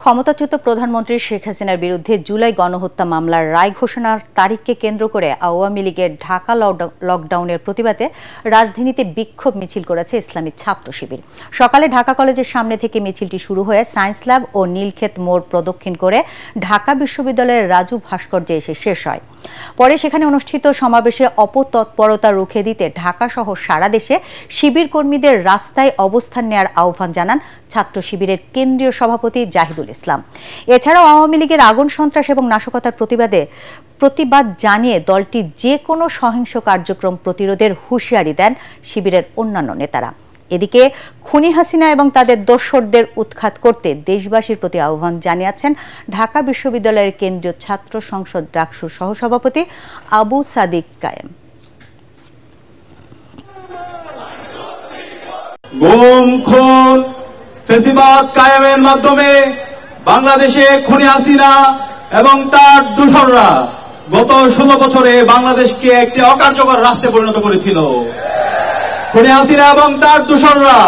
ক্ষমতাচ্যুত প্রধানমন্ত্রী শেখ হাসিনার বিরুদ্ধে জুলাই গণহত্যা মামলার রায় ঘোষণার তারিখকে কেন্দ্র করে আওয়ামী লীগের ঢাকা লকডাউনের প্রতিবাদে রাজধানীতে বিক্ষোভ মিছিল করেছে ইসলামী ছাত্র শিবির। সকালে ঢাকা কলেজের সামনে থেকে মিছিলটি শুরু হয়ে সায়েন্স ল্যাব ও নীলক্ষেত মোড় প্রদক্ষিণ করে ঢাকা বিশ্ববিদ্যালয়ের রাজু ভাস্কর্যে এসে শেষ হয়। পরে সেখানে অনুষ্ঠিত সমাবেশে অপতৎপরতা রুখে দিতে ঢাকা সহ সারা দেশে শিবির কর্মীদের রাস্তায় অবস্থান নেওয়ার আহ্বান জানান ছাত্র শিবিরের কেন্দ্রীয় সভাপতি জাহিদুল ইসলাম। এছাড়াও আওয়ামী লীগের আগুন সন্ত্রাস এবং নাশকতার প্রতিবাদ জানিয়ে দলটি যে কোনো সহিংস কার্যক্রম প্রতিরোধের হুঁশিয়ারি দেন শিবিরের অন্যান্য নেতারা। এদিকে খুনি হাসিনা এবং তাদের দোসরদের উৎখাত করতে দেশবাসীর প্রতি আহ্বান জানিয়েছেন ঢাকা বিশ্ববিদ্যালয়ের কেন্দ্রীয় ছাত্র সংসদ ডাকসুর সহসভাপতি আবু সাদিক কায়েম। গুম, খুন, ফ্যাসিবাদ কায়েমের মাধ্যমে বাংলাদেশে খুনি হাসিনা এবং তার দোসররা গত 16 বছরে বাংলাদেশকে একটি অকার্যকর রাষ্ট্রে পরিণত করেছিল। খুনি হাসিনা এবং তার দোসররা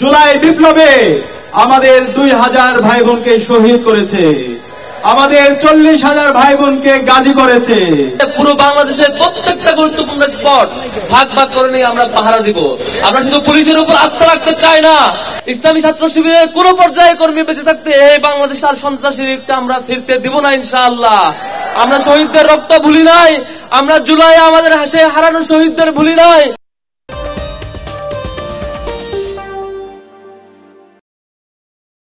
জুলাই বিপ্লবে আমাদের 2000 ভাই বোনকে শহীদ করেছে, আমাদের 40,000 ভাই বোনকে গাজী করেছে। পুরো বাংলাদেশের প্রত্যেকটা গুরুত্বপূর্ণ স্পট ভাগ ভাগ করে নিয়ে আমরা পাহারা দিব। আমরা শুধু পুলিশের উপর আস্থা রাখতে চাই না, ইসলামী ছাত্র শিবিরের কোন পর্যায়ে কর্মী বেঁচে থাকতে এই বাংলাদেশ আর সন্ত্রাসী লিগকে আমরা ফিরতে দিব না ইনশাআল্লাহ। আমরা শহীদদের রক্ত ভুলি নাই, আমরা জুলাই আমাদের হারানো শহীদদের ভুলি নাই।